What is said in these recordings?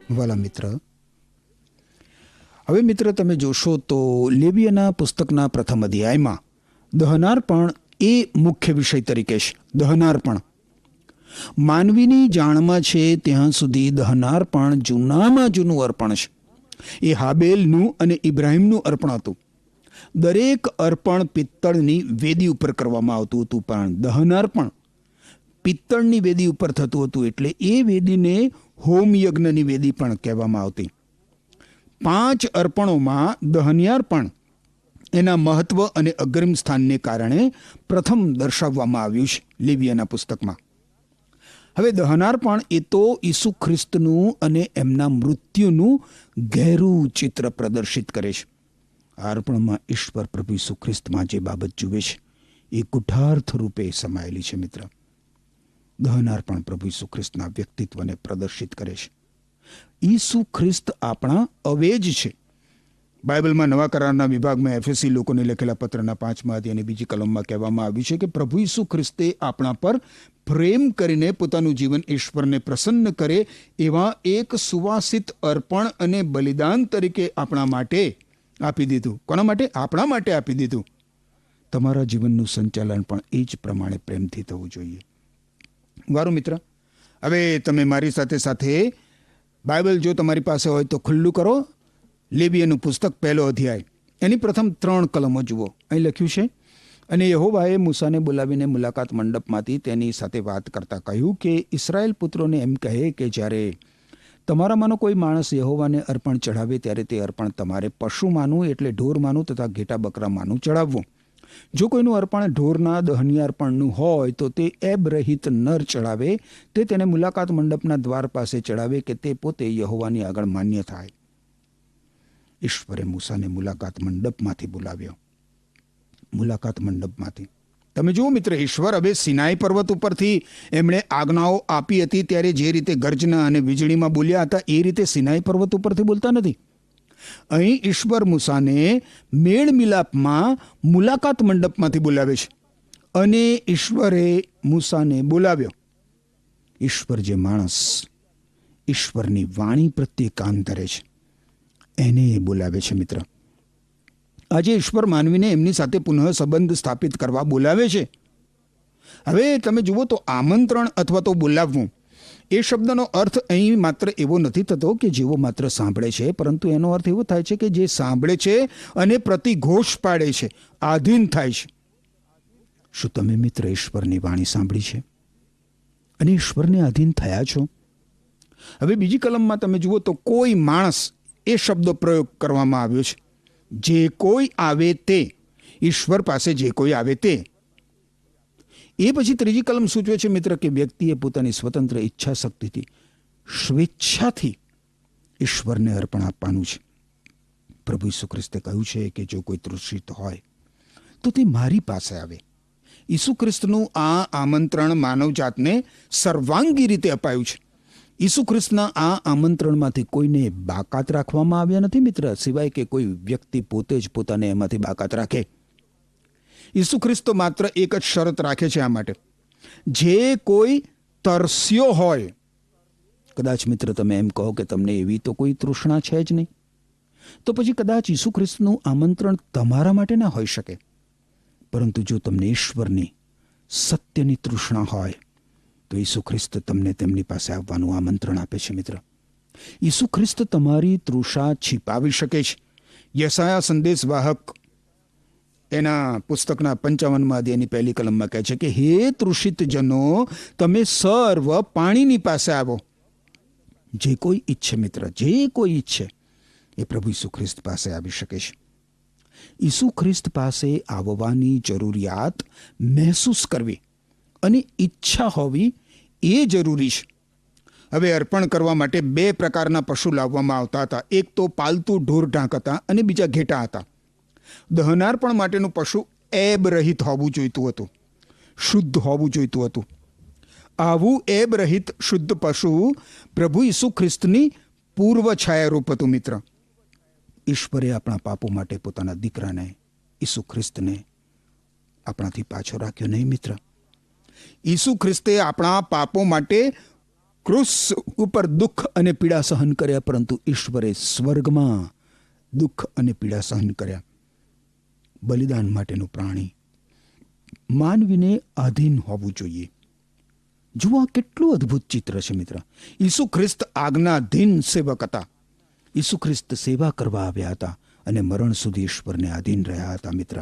વાલા મિત્ર, હવે મિત્ર તમે જોશો તો લેવીયના પુસ્તકના પ્રથમ અધ્યાયમાં દહનાર્પણ એ મુખ્ય વિષય તરીકે છે. દહનાર્પણ માનવીની જાણમાં છે ત્યાં સુધી દહનાર્પણ જૂનામાં જૂનું અર્પણ છે. એ હાબેલનું અને ઇબ્રાહિમનું અર્પણ હતું. દરેક અર્પણ પિત્તળની વેદી ઉપર કરવામાં આવતું હતું, પણ દહનાર્પણ પિત્તળની વેદી ઉપર થતું હતું. એટલે એ વેદીને હોમયજ્ઞની વેદી પણ કહેવામાં આવતી. 5 અર્પણોમાં દહનાર્પણ એના મહત્વ અને અગ્રિમ સ્થાનને કારણે પ્રથમ દર્શાવવામાં આવ્યું છે લેવીયના પુસ્તકમાં. હવે દહનાર્પણ એ તો ઈસુ ખ્રિસ્તનું અને એમના મૃત્યુનું ગહેરું ચિત્ર પ્રદર્શિત કરે છે. આ અર્પણમાં ઈશ્વર પ્રભુ ઈસુ ખ્રિસ્તમાં જે બાબત જુએ છે એ કુઠાર્થ રૂપે સમાયેલી છે મિત્ર. દહનાર્પણ પ્રભુ ઈસુ ખ્રિસ્તના વ્યક્તિત્વને પ્રદર્શિત કરે છે. ઈસુ ખ્રિસ્ત આપણા અવેજ છે. બાઇબલમાં નવા કરારના વિભાગમાં એફએસી લોકોને લખેલા પત્રના 5મા અધ્યાયની 2જી કલમમાં કહેવામાં આવ્યું છે કે પ્રભુ ઈસુ ખ્રિસ્તે આપણા પર પ્રેમ કરીને પોતાનું જીવન ઈશ્વરને પ્રસન્ન કરે એવા એક સુવાસિત અર્પણ અને બલિદાન તરીકે આપણા માટે આપી દીધું. કોના માટે? આપણા માટે આપી દીધું. તમારા જીવનનું સંચાલન પણ એ જ પ્રમાણે પ્રેમથી થવું જોઈએ. વારું મિત્ર, હવે તમે મારી સાથે સાથે બાઇબલ જો તમારી પાસે હોય તો ખુલ્લું કરો. લેવીયનું પુસ્તક 1 અધ્યાય એની પ્રથમ 3 કલમો જુઓ. અહીં લખ્યું છે, અને યહોવાએ મૂસાને બોલાવીને મુલાકાત મંડપમાંથી તેની સાથે વાત કરતા કહ્યું કે ઇસ્રાયેલ પુત્રોને એમ કહે કે જ્યારે તમારામાંનો કોઈ માણસ યહોવાને અર્પણ ચઢાવે ત્યારે તે અર્પણ તમારે પશુમાંનું એટલે ઢોરમાંનું તથા ઘેટા બકરામાંનું ચડાવવું. જો કોઈનું અર્પણ ઢોરના દહનીય અર્પણનું હોય તો તે એબરહિત નર ચડાવે. તે તેને મુલાકાત મંડપના દ્વાર પાસે ચડાવે કે તે પોતે યહોવાની આગળ માન્ય થાય. ઈશ્વરે મૂસાને મુલાકાત મંડપમાંથી બોલાવ્યો. મુલાકાત મંડપમાંથી તમે જુઓ મિત્ર, ઈશ્વર હવે સિનાઈ પર્વત ઉપરથી એમણે આજ્ઞાઓ આપી હતી ત્યારે જે રીતે ગર્જના અને વીજળીમાં બોલ્યા હતા એ રીતે સિનાઈ પર્વત ઉપરથી બોલતા નથી. અહીં ઈશ્વર મૂસાને મેળ મિલાપમાં મુલાકાત મંડપમાંથી બોલાવે છે અને ઈશ્વરે મૂસાને બોલાવ્યો. ઈશ્વર જે માણસ ઈશ્વરની વાણી પ્રત્યે કાન ધરે છે એને બોલાવે છે મિત્ર. આજે ઈશ્વર માનવીને એમની સાથે પુનઃ સંબંધ સ્થાપિત કરવા બોલાવે છે. હવે તમે જુઓ તો આમંત્રણ અથવા તો બોલાવવું એ શબ્દનો અર્થ અહીં માત્ર એવો નથી થતો કે જેવો માત્ર સાંભળે છે, પરંતુ એનો અર્થ એવો થાય છે કે જે સાંભળે છે અને પ્રતિઘોષ પાડે છે, આધીન થાય છે. શું તમે મિત્ર ઈશ્વરની વાણી સાંભળી છે અને ઈશ્વરને આધીન થયા છો? હવે બીજી કલમમાં તમે જુઓ તો કોઈ માણસ એ શબ્દ પ્રયોગ કરવામાં આવ્યો છે. જે કોઈ આવે તે, ઈશ્વર પાસે જે કોઈ આવે તે. એ પછી ત્રીજી કલમ સૂચવે છે મિત્ર કે વ્યક્તિએ પોતાની સ્વતંત્ર ઈચ્છા શક્તિથી સ્વેચ્છાથી ઈશ્વરને અર્પણ આપવાનું છે. પ્રભુ ઈસુ ખ્રિસ્તે કહ્યું છે કે જો કોઈ તૃષિત હોય તો તે મારી પાસે આવે. ઈસુ ખ્રિસ્તનું આ આમંત્રણ માનવજાતને સર્વાંગી રીતે અપાયું છે. ઈસુ ખ્રિસ્તના આ આમંત્રણમાંથી કોઈને બાકાત રાખવામાં આવ્યા નથી મિત્ર, સિવાય કે કોઈ વ્યક્તિ પોતે જ પોતાને એમાંથી બાકાત રાખે. ઈસુ ખ્રિસ્ત માત્ર એક જ શરત રાખે છે આ માટે, જે કોઈ તરસ્યો હોય. કદાચ મિત્ર તમે એમ કહો કે તમને એવી તો કોઈ તૃષ્ણા છે જ નહીં, તો પછી કદાચ ઈસુ ખ્રિસ્તનું આમંત્રણ તમારા માટે ના હોઈ શકે. પરંતુ જો તમને ઈશ્વરની સત્યની તૃષ્ણા હોય તો ઈસુ ખ્રિસ્ત તમને તેમની પાસે આવવાનું આમંત્રણ આપે છે મિત્ર. ઈસુ ખ્રિસ્ત તમારી તૃષા छिपाવી શકે છે. યશાયા સંદેશવાહક એના પુસ્તકના 55મા અધ્યાયની 1લી કલમમાં કહે છે કે હે તૃષિત જનો, તમે સર્વ પાણીની પાસે આવો. જે કોઈ ઈચ્છે મિત્ર, જે કોઈ ઈચ્છે એ પ્રભુ ઈસુ ખ્રિસ્ત પાસે આવી શકે છે. ઈસુ ખ્રિસ્ત પાસે આવવાની જરૂરિયાત મહેસૂસ કરવી અને ઈચ્છા હોવી એ જરૂરી છે. હવે અર્પણ કરવા માટે 2 પ્રકારના પશુ લાવવામાં આવતા હતા. એક તો પાલતુ ઢોર ઢાંક હતા અને બીજા ઘેટા હતા. દહનાર્પણ માટેનું પશુ એબ રહિત હોવું જોઈતું હતું, શુદ્ધ હોવું જોઈતું હતું. આવું એબ રહિત શુદ્ધ પશુ પ્રભુ ઈસુ ખ્રિસ્તની પૂર્વ છાયારૂપ હતું મિત્ર. ઈશ્વરે આપણા પાપો માટે પોતાના દીકરાને ઈસુ ખ્રિસ્તને આપણાથી પાછો રાખ્યો નહીં મિત્ર. ઈસુ ખ્રિસ્તે આપણા પાપો માટે ક્રુસ ઉપર દુઃખ અને પીડા સહન કર્યા, પરંતુ ઈશ્વરે સ્વર્ગમાં દુઃખ અને પીડા સહન કર્યા. બલિદાન માટેનું પ્રાણી માનવીને આધીન હોવું જોઈએ. જુઓ, આ કેટલું અદ્ભુત ચિત્ર છે મિત્ર. ઈસુ ખ્રિસ્ત આજ્ઞાધીન સેવક હતા. ઈસુ ખ્રિસ્ત સેવા કરવા આવ્યા હતા અને મરણ સુધી ઈશ્વરને આધીન રહ્યા હતા મિત્ર.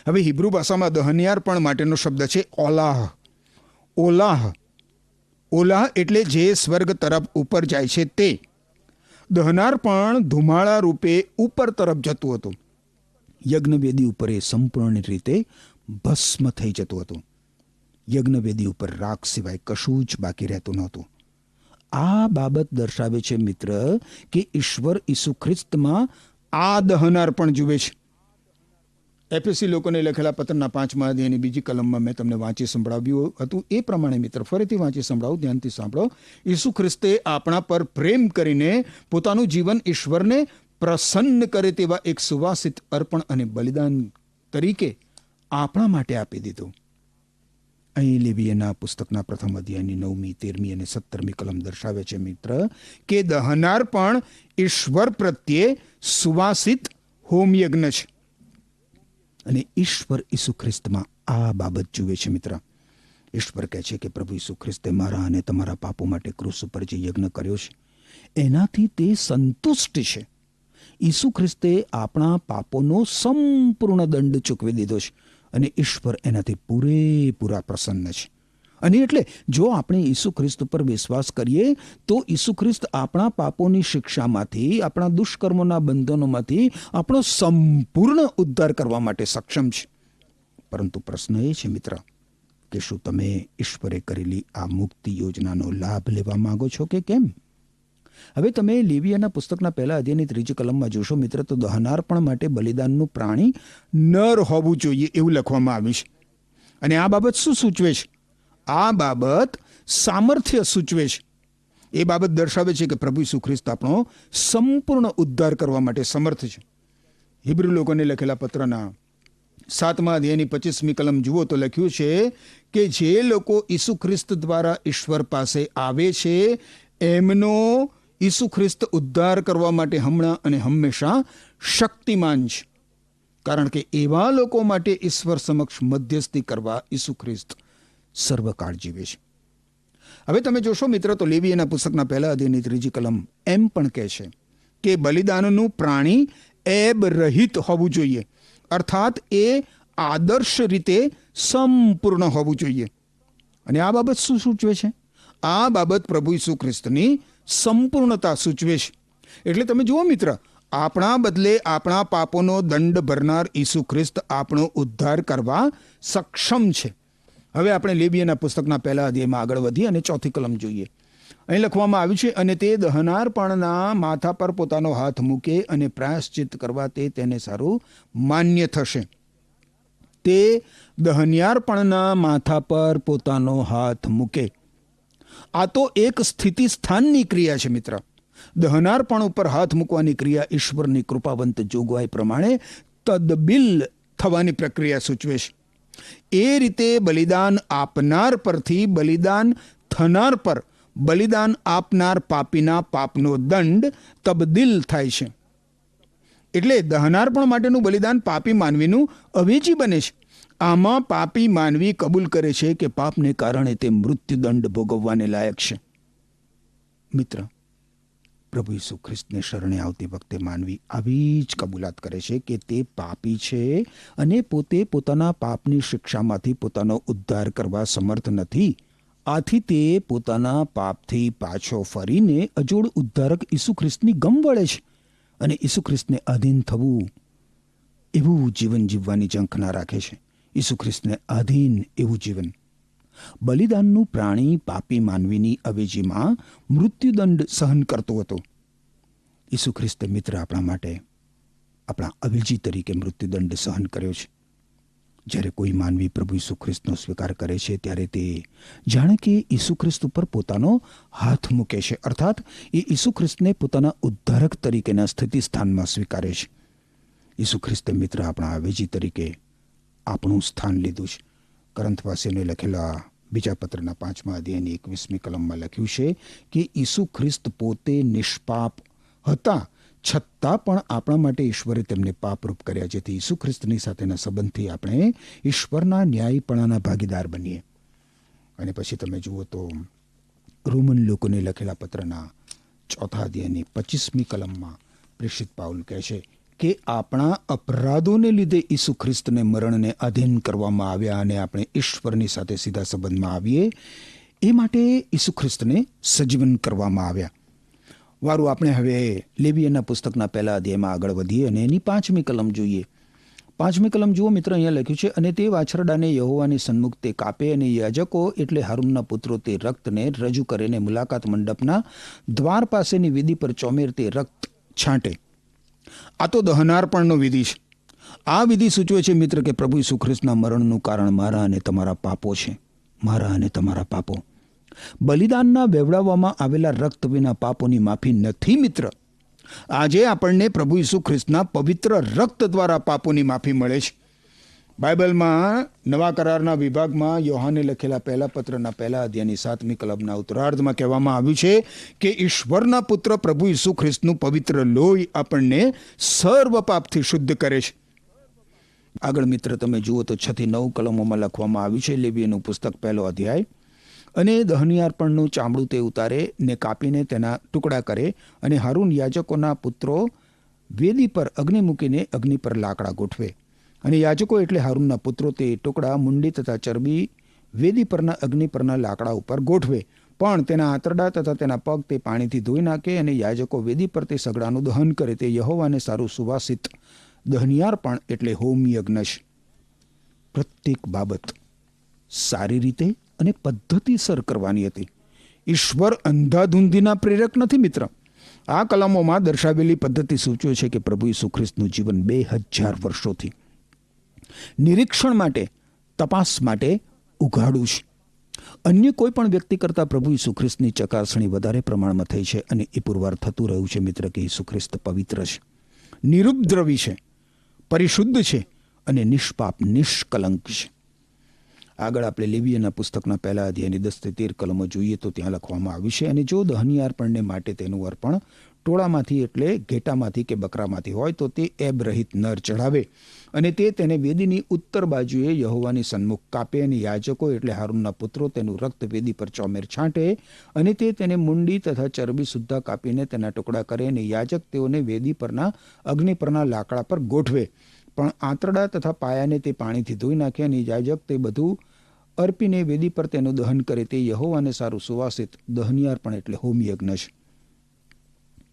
હવે હિબ્રુ ભાષામાં દહનિયાર્પણ માટેનો શબ્દ છે ઓલાહ. ઓલાહ ઓલાહ એટલે જે સ્વર્ગ તરફ ઉપર જાય છે તે. દહનાર્પણ ધુમાળા રૂપે ઉપર તરફ જતું હતું. યજ્ઞવેદી ઉપર એ સંપૂર્ણ રીતે ભસ્મ થઈ જતું હતું. યજ્ઞવેદી ઉપર રાખ સિવાય કશું જ બાકી રહેતું નહોતું. આ બાબત દર્શાવે છે મિત્ર કે ઈશ્વર ઈસુ ખ્રિસ્તમાં આ દહનાર્પણ જુએ છે. એફએસી લોકોને લખેલા પત્રના 5મા અધ્યાયની બીજી કલમમાં મેં તમને વાંચી સંભળાવ્યું હતું એ પ્રમાણે મિત્ર ફરીથી વાંચી સંભળાવું, ધ્યાનથી સાંભળો. ઈસુ ખ્રિસ્તે આપણા પર પ્રેમ કરીને પોતાનું જીવન ઈશ્વરને પ્રસન્ન કરે તેવા એક સુવાસિત અર્પણ અને બલિદાન તરીકે આપણા માટે આપી દીધું. અહીં લેવીયના પુસ્તકના પ્રથમ અધ્યાયની 9મી, 13મી અને 17મી કલમ દર્શાવે છે મિત્ર કે દહનાર્પણ ઈશ્વર પ્રત્યે સુવાસિત હોમયજ્ઞ છે. અને ઈશ્વર ઈસુ ખ્રિસ્તમાં આ બાબત જુએ છે મિત્ર. ઈશ્વર કહે છે કે પ્રભુ ઈસુ ખ્રિસ્તે મારા અને તમારા પાપો માટે ક્રૂસ ઉપર જે યજ્ઞ કર્યો છે એનાથી તે સંતુષ્ટ છે. ઈસુ ખ્રિસ્તે આપણા પાપોનો સંપૂર્ણ દંડ ચૂકવી દીધો છે અને ઈશ્વર એનાથી પૂરેપૂરા પ્રસન્ન છે. અને એટલે જો આપણે ઈસુ ખ્રિસ્ત પર વિશ્વાસ કરીએ તો ઈસુ ખ્રિસ્ત આપણા પાપોની શિક્ષામાંથી, આપણા દુષ્કર્મોના બંધનોમાંથી આપણો સંપૂર્ણ ઉદ્ધાર કરવા માટે સક્ષમ છે. પરંતુ પ્રશ્ન એ છે મિત્ર કે શું તમે ઈશ્વરે કરેલી આ મુક્તિ યોજનાનો લાભ લેવા માંગો છો કે કેમ? હવે તમે લેવીયાના પુસ્તકના 1 અધ્યાયની 3જી કલમમાં જોશો મિત્ર તો દહનાર્પણ માટે બલિદાનનું પ્રાણી નર હોવું જોઈએ એવું લખવામાં આવ્યું છે. અને આ બાબત શું સૂચવે છે? આ બાબત સામર્થ્ય સૂચવે છે. એ બાબત દર્શાવે છે કે પ્રભુ ઈસુ ખ્રિસ્ત આપણો સંપૂર્ણ ઉદ્ધાર કરવા માટે સમર્થ છે. હિબ્રુ લોકોને લખેલા પત્રના 7મા અધ્યાયની 25મી કલમ જુઓ તો લખ્યું છે કે જે લોકો ઈસુ ખ્રિસ્ત દ્વારા ઈશ્વર પાસે આવે છે એમનો ઈસુ ખ્રિસ્ત ઉદ્ધાર કરવા માટે હમણાં અને હંમેશા શક્તિમાન છે. કારણ કે એવા લોકો માટે ઈશ્વર સમક્ષ મધ્યસ્થી કરવા ઈસુ ખ્રિસ્ત સર્વકાળ જીવે છે. હવે તમે જોશો મિત્ર તો લેવીયના પુસ્તકના 1 અધ્યાયની 3જી કલમ એમ પણ કહે છે કે બલિદાનનું પ્રાણી એબ રહિત હોવું જોઈએ, અર્થાત એ આદર્શ રીતે સંપૂર્ણ હોવું જોઈએ. અને આ બાબત શું સૂચવે છે? આ બાબત પ્રભુ ઈસુ ખ્રિસ્તની સંપૂર્ણતા સૂચવે છે. એટલે તમે જુઓ મિત્ર, આપણા બદલે આપણા પાપોનો દંડ ભરનાર ઈસુ ખ્રિસ્ત આપણો ઉદ્ધાર કરવા સક્ષમ છે. હવે આપણે લેવીયના પુસ્તકના 1 અધ્યાયમાં આગળ વધી અને 4થી કલમ જોઈએ. અહીં લખવામાં આવ્યું છે, અને તે દહનાર્પણના માથા પર પોતાનો હાથ મૂકે અને પ્રાયશ્ચિત કરવા તે તેને સારું માન્ય થશે. તે દહનાર્પણના માથા પર પોતાનો હાથ મૂકે. આ તો એક સ્થિતિ સ્થાનની ક્રિયા છે મિત્ર. દહનાર્પણ ઉપર હાથ મૂકવાની ક્રિયા ઈશ્વરની કૃપાવંત જોગવાઈ પ્રમાણે તદબિલ થવાની પ્રક્રિયા સૂચવે છે. એ રીતે બલિદાન આપનાર પરથી બલિદાન થનાર પર બલિદાન આપનાર પાપીના પાપનો દંડ તબદીલ થાય છે. એટલે દહનાર્પણ માટેનું બલિદાન પાપી માનવીનું અવેજી બને છે. આમાં પાપી માનવી કબૂલ કરે છે કે પાપને કારણે તે મૃત્યુદંડ ભોગવવાને લાયક છે. મિત્ર, પ્રભુ ઈસુ ખ્રિસ્તને શરણે આવતી વખતે માનવી આવી જ કબૂલાત કરે છે કે તે પાપી છે અને પોતે પોતાના પાપની શિક્ષામાંથી પોતાનો ઉદ્ધાર કરવા સમર્થ નથી. આથી તે પોતાના પાપથી પાછો ફરીને અજોડ ઉદ્ધારક ઈસુ ખ્રિસ્તની ગમ વળે છે અને ઈસુ ખ્રિસ્તને આધીન થવું એવું જીવન જીવવાની ઝંખના રાખે છે. ઈસુ ખ્રિસ્તને આધીન એવું જીવન. બલિદાનનું પ્રાણી પાપી માનવીની અવેજીમાં મૃત્યુદંડ સહન કરતો હતો. ઈસુ ખ્રિસ્તે મિત્ર આપણા માટે આપણા અવેજી તરીકે મૃત્યુદંડ સહન કર્યો છે. જ્યારે કોઈ માનવી પ્રભુ ઈસુ ખ્રિસ્તનો સ્વીકાર કરે છે ત્યારે તે જાણે કે ઈસુ ખ્રિસ્ત ઉપર પોતાનો હાથ મૂકે છે, અર્થાત એ ઈસુ ખ્રિસ્તને પોતાના ઉદ્ધારક તરીકેના સ્થિતિ સ્થાનમાં સ્વીકારે છે. ઈસુ ખ્રિસ્તે મિત્ર આપણા અવેજી તરીકે આપણું સ્થાન લીધું છે. કરંથવાસીઓને લખેલા બીજા પત્રના 5મા અધ્યાયની 21મી કલમમાં લખ્યું છે કે ઈસુ ખ્રિસ્ત પોતે નિષ્પાપ હતા, છતાં પણ આપણા માટે ઈશ્વરે તેમને પાપરૂપ કર્યા, જેથી ઈસુ ખ્રિસ્તની સાથેના સંબંધથી આપણે ઈશ્વરના ન્યાયપણાના ભાગીદાર બનીએ. અને પછી તમે જુઓ તો રોમન લોકોને લખેલા પત્રના 4થા અધ્યાયની 25મી કલમમાં પ્રેષિત પાઉલ કહે છે કે આપણા અપરાધોને લીધે ઈસુ ખ્રિસ્તને મરણને અધીન કરવામાં આવ્યા અને આપણે ઈશ્વરની સાથે સીધા સંબંધમાં આવીએ એ માટે ઈસુ ખ્રિસ્તને સજીવન કરવામાં આવ્યા. વારું આપણે હવે લેવીયના પુસ્તકના 1 અધ્યાયમાં આગળ વધીએ અને એની 5મી કલમ જોઈએ. 5મી કલમ જુઓ મિત્ર, અહીંયા લખ્યું છે, અને તે વાછરડાને યહોવાની સન્મુખ તે કાપે અને યાજકો એટલે હારૂનના પુત્રો તે રક્તને રજૂ કરીને મુલાકાત મંડપના દ્વાર પાસેની વિધિ પર ચોમેર તે રક્ત છાંટે. આ તો દહનાર્પણનો વિધિ છે. આ વિધિ સૂચવે છે મિત્ર કે પ્રભુ ઈસુ ખ્રિસ્તના મરણનું કારણ મારા અને તમારા પાપો છે. મારા અને તમારા પાપો. બલિદાનના વેવડાવવામાં આવેલા રક્ત વિના પાપોની માફી નથી મિત્ર. આજે આપણને પ્રભુ ઈસુ ખ્રિસ્તના પવિત્ર રક્ત દ્વારા પાપોની માફી મળે છે. બાઇબલમાં નવા કરારના વિભાગમાં યોહાને લખેલા 1 પત્રના 1 અધ્યાયની 7મી કલમના ઉત્તરાર્ધમાં કહેવામાં આવ્યું છે કે ઈશ્વરના પુત્ર પ્રભુ ઈસુ ખ્રિસ્તનું પવિત્ર લોહી આપણને સર્વ પાપથી શુદ્ધ કરે છે. આગળ મિત્ર તમે જુઓ તો 6 થી 9 કલમોમાં લખવામાં આવ્યું છે લેવીયનું પુસ્તક 1 અધ્યાય. અને દહની અર્પણનું ચામડું તે ઉતારે ને કાપીને તેના ટુકડા કરે, અને હારૂન યાજકોના પુત્રો વેદી પર અગ્નિ મૂકીને અગ્નિ પર લાકડા ગોઠવે. અને યાજકો એટલે હારૂનના પુત્રો તે ટુકડા મુંડી તથા ચરબી વેદી પરના અગ્નિ પરના લાકડા ઉપર ગોઠવે, પણ તેના આંતરડા તથા તેના પગ તે પાણીથી ધોઈ નાખે. અને યાજકો વેદી પર તે સગડાનું દહન કરે. તે યહોવાને સારું સુવાસિત દહનિયાર્પણ એટલે હોમ યજ્ઞ છે. પ્રત્યેક બાબત સારી રીતે અને પદ્ધતિસર કરવાની હતી. ઈશ્વર અંધાધૂંધીના પ્રેરક નથી મિત્ર. આ કલમોમાં દર્શાવેલી પદ્ધતિ સૂચવે છે કે પ્રભુ ઈસુ ખ્રિસ્તનું જીવન 2000 વર્ષોથી નિરીક્ષણ માટે, તપાસ માટે ઉઘાડું છે. અન્ય કોઈ પણ વ્યક્તિ કરતાં પ્રભુ ઈસુ ખ્રિસ્તની ચકાસણી વધારે પ્રમાણમાં થઈ છે, અને એ પુરવાર થતું રહ્યું છે મિત્ર કે ઈસુ ખ્રિસ્ત પવિત્ર છે, નિરુપદ્રવી છે, પરિશુદ્ધ છે અને નિષ્પાપ નિષ્કલંક છે. આગળ આપણે લેવીયના પુસ્તકના 1 અધ્યાયની 10 થી 13 કલમો જોઈએ તો ત્યાં લખવામાં આવ્યું છે, અને જો દહની અર્પણને માટે તેનું અર્પણ ટોળામાંથી એટલે ઘેટામાંથી કે બકરામાંથી હોય તો તે એબ રહિત નર ચઢાવે, અને તે તેને વેદીની ઉત્તર બાજુએ યહોવાની સન્મુખ કાપે. અને યાજકો એટલે હારૂનના પુત્રો તેનું રક્ત વેદી પર ચોમેર છાંટે, અને તે તેને મુંડી તથા ચરબી સુદ્ધા કાપીને તેના ટુકડા કરે. અને યાજક તેઓને વેદી પરના અગ્નિ પરના લાકડા પર ગોઠવે, પણ આંતરડા તથા પાયાને તે પાણીથી ધોઈ નાખે. અને યાજક તે બધું અર્પીને વેદી પર તેનું દહન કરે. તે યહોવાને સારું સુવાસિત દહનિયાર્પણ એટલે હોમ યજ્ઞ છે.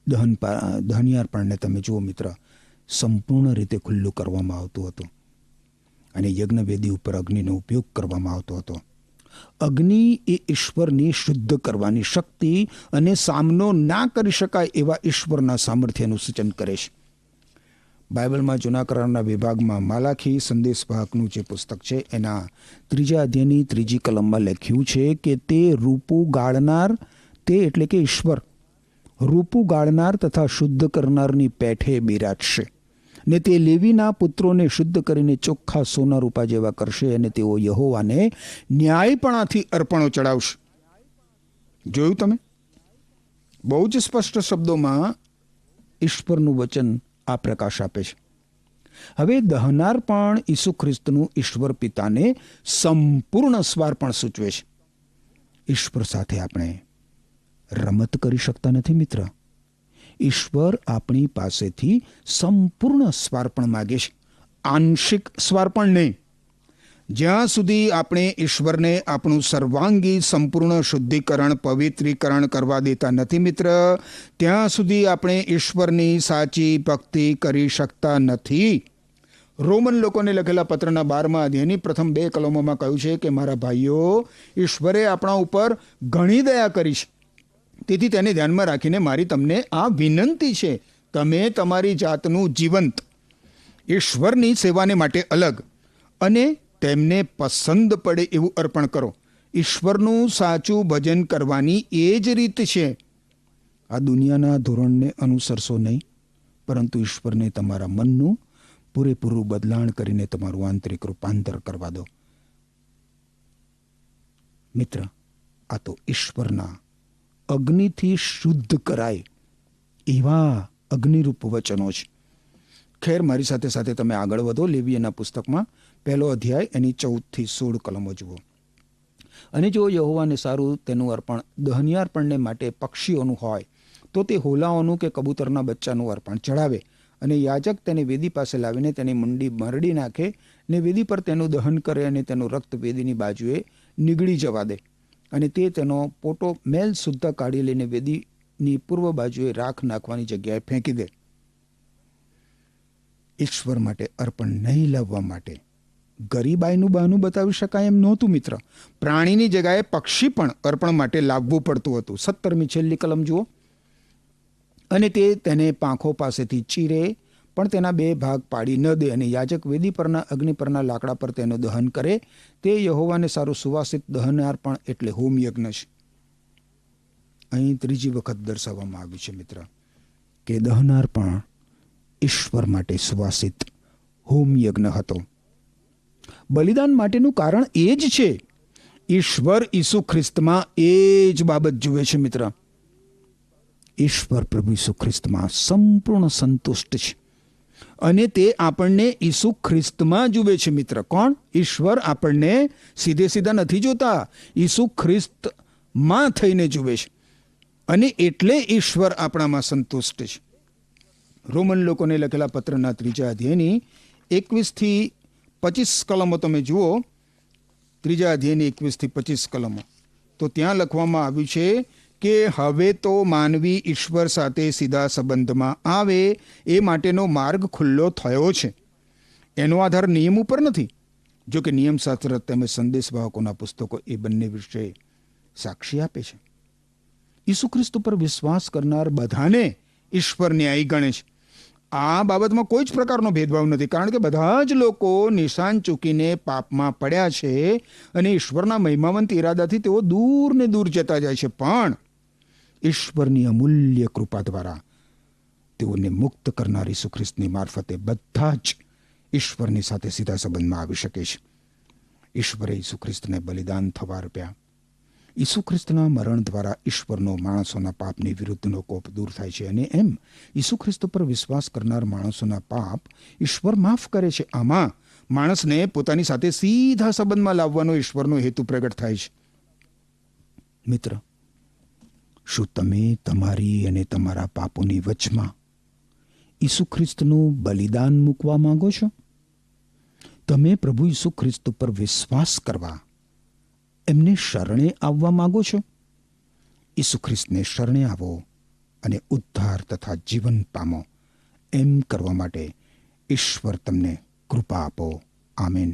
દહનિયાર્પણને તમે જુઓ મિત્ર, સંપૂર્ણ રીતે ખુલ્લું કરવામાં આવતું હતું, અને યજ્ઞવેદી ઉપર અગ્નિનો ઉપયોગ કરવામાં આવતો હતો. અગ્નિ એ ઈશ્વરની શુદ્ધ કરવાની શક્તિ અને સામનો ના કરી શકાય એવા ઈશ્વરના સામર્થ્યનું સૂચન કરે છે. બાઇબલમાં જૂના કરારના વિભાગમાં માલાખી સંદેશવાહકનું જે પુસ્તક છે એના 3 અધ્યાયની 3 કલમમાં લખ્યું છે કે તે રૂપું ગાળનાર, તે એટલે કે ઈશ્વર રૂપું ગાળનાર તથા શુદ્ધ કરનારની પેઠે બિરાજશે, ને તે લેવીના પુત્રોને શુદ્ધ કરીને ચોખ્ખા સોના રૂપા જેવા કરશે, અને તેઓ યહોવાને ન્યાયપણાથી અર્પણો ચડાવશે. જોયું તમે? બહુ જ સ્પષ્ટ શબ્દોમાં ઈશ્વરનું વચન આ પ્રકાશ આપે છે. હવે દહનાર પણ ઈસુ ખ્રિસ્તનું ઈશ્વર પિતાને સંપૂર્ણ સ્વાર્પણ સૂચવે છે. ઈશ્વર સાથે આપણે રમત કરી શકતા નથી મિત્ર. ઈશ્વર આપણી પાસેથી સંપૂર્ણ સ્વાર્પણ માગે છે, આંશિક સ્વાર્પણ નહીં. જ્યાં સુધી આપણે ઈશ્વરને આપણું સર્વાંગી સંપૂર્ણ શુદ્ધિકરણ, પવિત્રીકરણ કરવા દેતા નથી મિત્ર, ત્યાં સુધી આપણે ઈશ્વરની સાચી ભક્તિ કરી શકતા નથી. રોમન લોકોને લખેલા પત્રના 12મા અધ્યાયની પ્રથમ 2 કલમોમાં કહ્યું છે કે મારા ભાઈઓ, ઈશ્વરે આપણા ઉપર ઘણી દયા કરી છે. તેથી તેને ધ્યાનમાં રાખીને મારી તમને આ વિનંતી છે, તમે તમારી જાતનું જીવંત ઈશ્વરની સેવાને માટે અલગ અને તેમને પસંદ પડે એવું અર્પણ કરો. ઈશ્વરનું સાચું ભજન કરવાની એ જ રીત છે. આ દુનિયાના ધોરણને અનુસરશો નહીં, પરંતુ ઈશ્વરને તમારા મનનું પૂરેપૂરું બદલાણ કરીને તમારું આંતરિક રૂપાંતર કરવા દો. મિત્ર, આ તો ઈશ્વરના અગ્નિથી શુદ્ધ કરાય એવા અગ્નિરૂપ વચનો છે. ખેર, મારી સાથે સાથે તમે આગળ વધો. લેવીયના પુસ્તકમાં 1 અધ્યાય એની 14 થી 16 કલમો જુઓ. અને જો યહોવાને સારું તેનું અર્પણ દહનીયાર્પણને માટે પક્ષીઓનું હોય તો તે હોલાઓનું કે કબૂતરના બચ્ચાનું અર્પણ ચડાવે. અને યાજક તેને વેદી પાસે લાવીને તેની મુંડી મરડી નાખે ને વેદી પર તેનું દહન કરે અને તેનું રક્ત વેદીની બાજુએ નીગળી જવા દે. અને તે તેનો પોટો મેલ સુદ્ધા કાઢી લઈને વેદીની પૂર્વ બાજુએ રાખ નાખવાની જગ્યાએ ફેંકી દે. ઈશ્વર માટે અર્પણ નહીં લાવવા માટે ગરીબાઈનું બહાનું બતાવી શકાય એમ નહોતું મિત્ર. પ્રાણીની જગ્યાએ પક્ષી પણ અર્પણ માટે લાવવું પડતું હતું. 17મી છેલ્લી કલમ જુઓ. અને તે તેને પાંખો પાસેથી ચીરે, પણ તેના 2 ભાગ પાડી ન દે. અને યાજક વેદી પરના અગ્નિ પરના લાકડા પર તેનું દહન કરે. તે યહોવાને સારું સુવાસિત દહનાર્પણ એટલે હોમ યજ્ઞ છે. અહીં ત્રીજી વખત દર્શાવવામાં આવ્યું છે મિત્ર કે દહનાર્પણ ઈશ્વર માટે સુવાસિત હોમ યજ્ઞ હતો. બલિદાન માટેનું કારણ એ જ છે. ઈશ્વર ઈસુ ખ્રિસ્તમાં એ જ બાબત જુએ છે મિત્ર. ઈશ્વર પ્રભુ ઈસુ ખ્રિસ્તમાં સંપૂર્ણ સંતુષ્ટ છે અને તે આપણને ઈસુ ખ્રિસ્તમાં જુએ છે મિત્ર. કોણ? ઈશ્વર આપણને સીધે સીધા નથી જોતા, ઈસુ ખ્રિસ્તમાં થઈને જુએ છે અને એટલે ઈશ્વર આપણામાં સંતુષ્ટ છે. રોમન લોકોને લખેલા પત્રના 3 અધ્યાયની 21 થી 25 કલમો તમે જુઓ. 3 અધ્યાયની 21 થી 25 કલમો, તો ત્યાં લખવામાં આવ્યું છે કે હવે તો માનવી ઈશ્વર સાથે સીધા સંબંધમાં આવે એ માટેનો માર્ગ ખુલ્લો થયો છે. એનો આધાર નિયમ ઉપર નથી. જો કે નિયમશાસ્ત્ર તેમજ સંદેશવાહકોના પુસ્તકો એ બંને વિશે સાક્ષી આપે છે. ઈસુ ખ્રિસ્ત પર વિશ્વાસ કરનાર બધાને ઈશ્વર ન્યાયી ગણે છે. આ બાબતમાં કોઈ જ પ્રકારનો ભેદભાવ નથી, કારણ કે બધા જ લોકો નિશાન ચૂકીને પાપમાં પડ્યા છે અને ઈશ્વરના મહિમાવંત ઈરાદાથી તેઓ દૂર ને દૂર જતા જાય છે. પણ ઈશ્વરની અમૂલ્ય કૃપા દ્વારા તેઓને મુક્ત કરનાર ઈસુ ખ્રિસ્તની મારફતે બધા જ ઈશ્વરની સાથે સીધા સંબંધમાં આવી શકે છે. ઈશ્વરે ઈસુ ખ્રિસ્તને બલિદાન થવા આપ્યા. ઈસુ ખ્રિસ્તના મરણ દ્વારા ઈશ્વરનો માણસોના પાપની વિરુદ્ધનો કોપ દૂર થાય છે અને એમ ઈસુ ખ્રિસ્ત પર વિશ્વાસ કરનાર માણસોના પાપ ઈશ્વર માફ કરે છે. આમાં માણસને પોતાની સાથે સીધા સંબંધમાં લાવવાનો ઈશ્વરનો હેતુ પ્રગટ થાય છે. મિત્ર, શું તમે તમારી અને તમારા પાપોની વચમાં ઈસુ ખ્રિસ્તનું બલિદાન મૂકવા માંગો છો? તમે પ્રભુ ઈસુ ખ્રિસ્ત પર વિશ્વાસ કરવા, એમને શરણે આવવા માંગો છો? ઈસુ ખ્રિસ્તને શરણે આવો અને ઉદ્ધાર તથા જીવન પામો. એમ કરવા માટે ઈશ્વર તમને કૃપા આપો. આમેન.